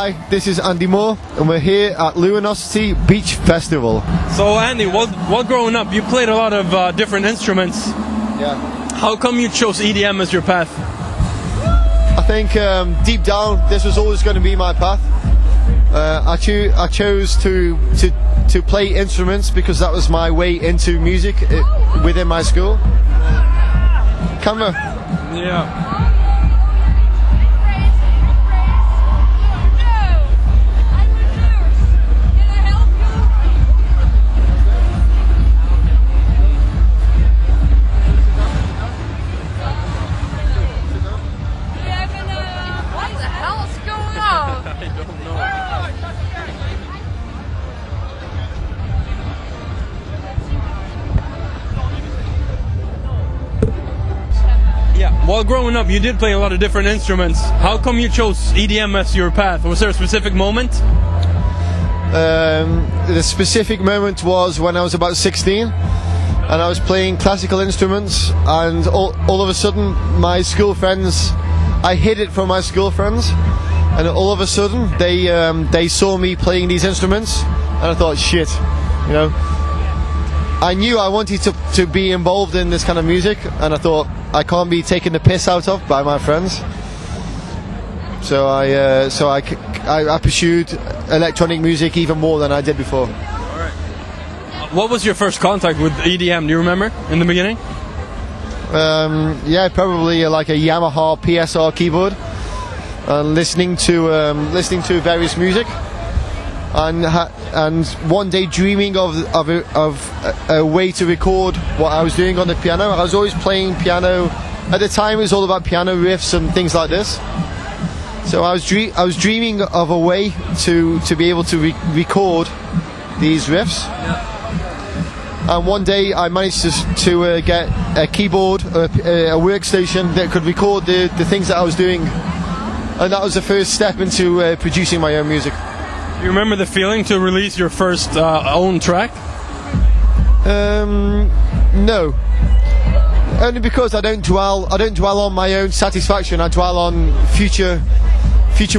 Hi, this is Andy Moor, and we're here at Luminosity Beach Festival. So Andy, while growing up, you played a lot of different instruments. Yeah. How come you chose EDM as your path? I think deep down, this was always going to be my path. I chose to play instruments because that was my way into music within my school. Camera. Yeah. While growing up, you did play a lot of different instruments. How come you chose EDM as your path? Was there a specific moment? The specific moment was when I was about 16, and I was playing classical instruments, and all of a sudden, my school friends, I hid it from my school friends, and all of a sudden, they saw me playing these instruments, and I thought, shit, you know. I knew I wanted to be involved in this kind of music, and I thought I can't be taken the piss out of by my friends. So I pursued electronic music even more than I did before. All right. What was your first contact with EDM? Do you remember in the beginning? Yeah, probably like a Yamaha PSR keyboard, and listening to various music. And one day dreaming of a way to record what I was doing on the piano. I was always playing piano. At the time, it was all about piano riffs and things like this. So I was dreaming of a way to be able to record these riffs. Yeah. And one day I managed to get a keyboard, a workstation that could record the things that I was doing. And that was the first step into producing my own music. You remember the feeling to release your first own track? No. Only because I don't dwell on my own satisfaction. I dwell on future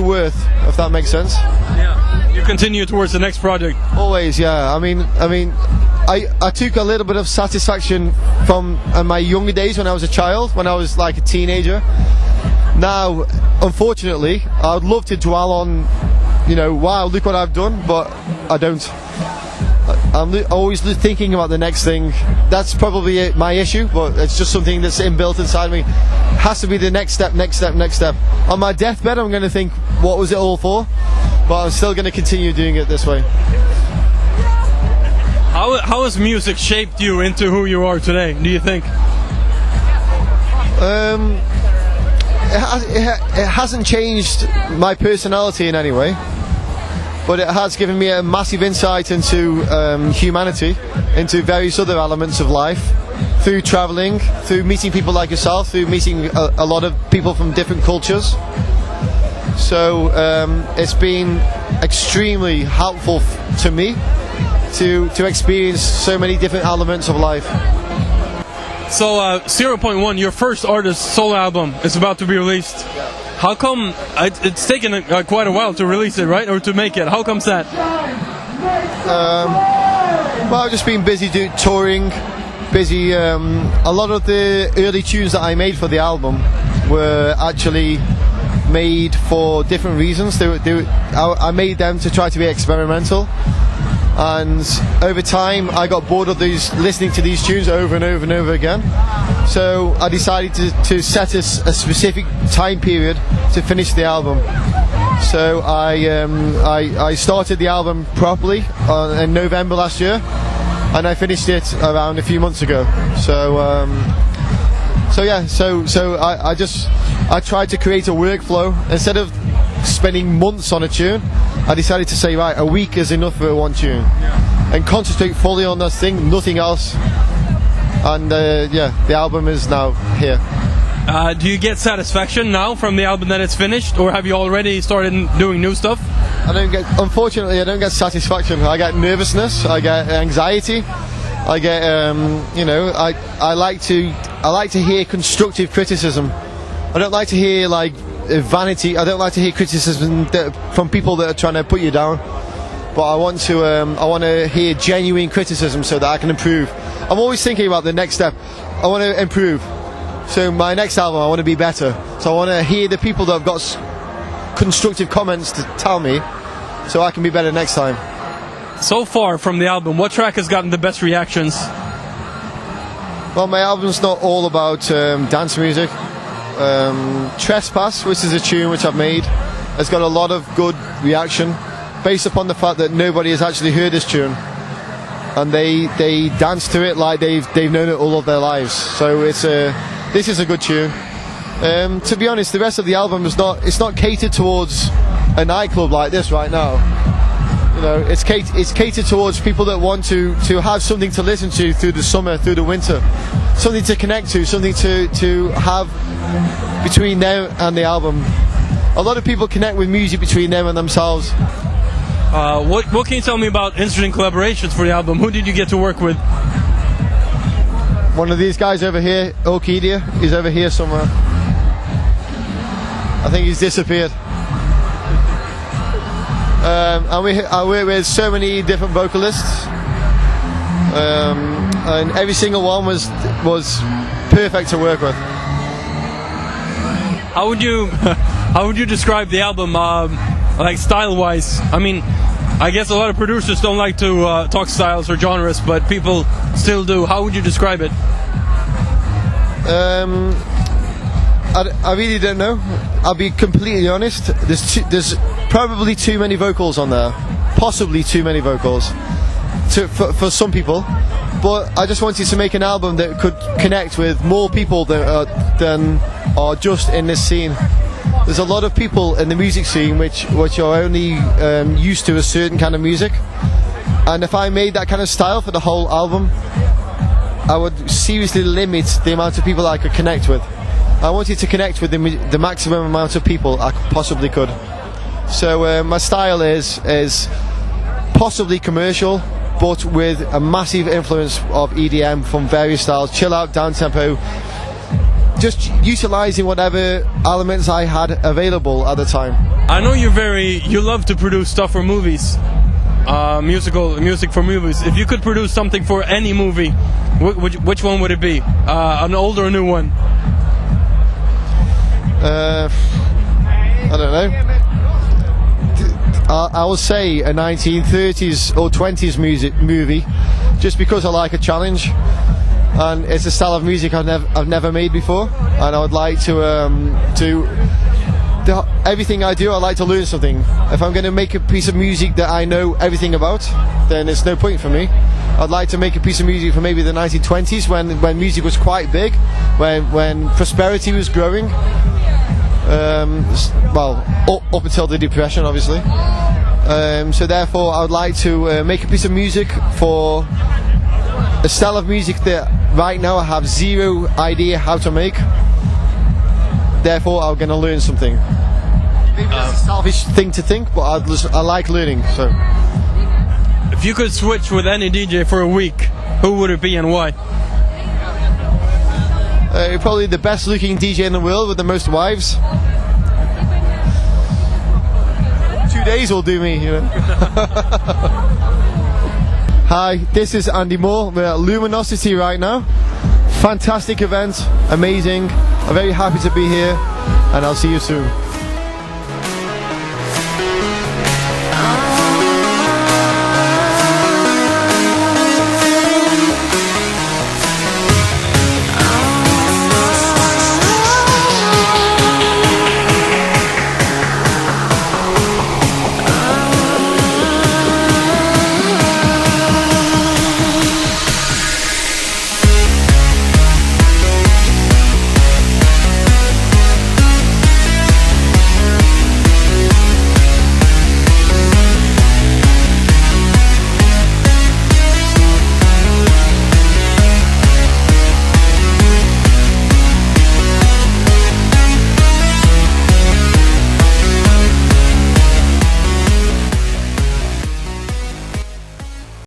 worth, if that makes sense. Yeah. You continue towards the next project. Always, yeah. I mean, I took a little bit of satisfaction from my younger days when I was a child, when I was like a teenager. Now, unfortunately, I would love to dwell on, you know, wow, look what I've done, but I don't. I'm always thinking about the next thing. That's probably my issue, but it's just something that's inbuilt inside me. Has to be the next step. On my deathbed, I'm going to think, what was it all for? But I'm still going to continue doing it this way. How has music shaped you into who you are today, do you think? It hasn't changed my personality in any way, but it has given me a massive insight into humanity, into various other elements of life, through travelling, through meeting people like yourself, through meeting a lot of people from different cultures. So it's been extremely helpful to me to experience so many different elements of life. So 0.1, your first artist solo album is about to be released. How come it's taken quite a while to release it, right? Or to make it? How comes that? Well, I've just been busy touring, busy. A lot of the early tunes that I made for the album were actually made for different reasons. I made them to try to be experimental. And over time I got bored of listening to these tunes over and over and over again, so I decided to set a specific time period to finish the album. So I started the album properly in November last year, and I finished it around a few months ago. So I tried to create a workflow. Instead of spending months on a tune, I decided to say, right, a week is enough for one tune, and concentrate fully on that thing, nothing else. And the album is now here. Do you get satisfaction now from the album that it's finished, or have you already started doing new stuff? Unfortunately, I don't get satisfaction. I get nervousness, I get anxiety, I get I like to hear constructive criticism. I don't like to hear like vanity. I don't like to hear criticism from people that are trying to put you down. But I want to hear genuine criticism so that I can improve. I'm always thinking about the next step. I want to improve. So my next album, I want to be better. So I want to hear the people that have got constructive comments to tell me, so I can be better next time. So far from the album, what track has gotten the best reactions? Well, my album's not all about dance music. Trespass, which is a tune which I've made, has got a lot of good reaction, based upon the fact that nobody has actually heard this tune, and they dance to it like they've known it all of their lives. So this is a good tune. To be honest, the rest of the album is not catered towards a nightclub like this right now. You know, it's catered towards people that want to have something to listen to through the summer, through the winter, something to connect to, something to have between them and the album. A lot of people connect with music between them and themselves. What can you tell me about interesting collaborations for the album? Who did you get to work with? One of these guys over here, Orchidea, is over here somewhere. I think he's disappeared. And I work with so many different vocalists, and every single one was perfect to work with. How would you describe the album, like style-wise? I mean, I guess a lot of producers don't like to talk styles or genres, but people still do. How would you describe it? I really don't know. I'll be completely honest. There's probably too many vocals on there, possibly too many vocals for some people. But I just wanted to make an album that could connect with more people than are just in this scene. There's a lot of people in the music scene which are only used to a certain kind of music, and if I made that kind of style for the whole album, I would seriously limit the amount of people I could connect with. I wanted to connect with the maximum amount of people I possibly could. So my style is possibly commercial, but with a massive influence of EDM from various styles, chill out, down tempo, just utilising whatever elements I had available at the time. I know you love to produce stuff for movies, music for movies. If you could produce something for any movie, which one would it be? An old or a new one? I don't know. I will say a 1930s or 20s movie, just because I like a challenge, and it's a style of music I've never made before, and I would like to everything I do, I like to learn something. If I'm going to make a piece of music that I know everything about, then it's no point for me. I'd like to make a piece of music from maybe the 1920s when music was quite big, when prosperity was growing. Up until the Depression, obviously. So therefore, I would like to make a piece of music for a style of music that right now I have zero idea how to make. Therefore, I'm going to learn something. Maybe that's a selfish thing to think, but I like learning. So, if you could switch with any DJ for a week, who would it be and why? Probably the best looking DJ in the world with the most wives. 2 days will do me, you know. Hi, this is Andy Moore. We're at Luminosity right now. Fantastic event, amazing. I'm very happy to be here, and I'll see you soon.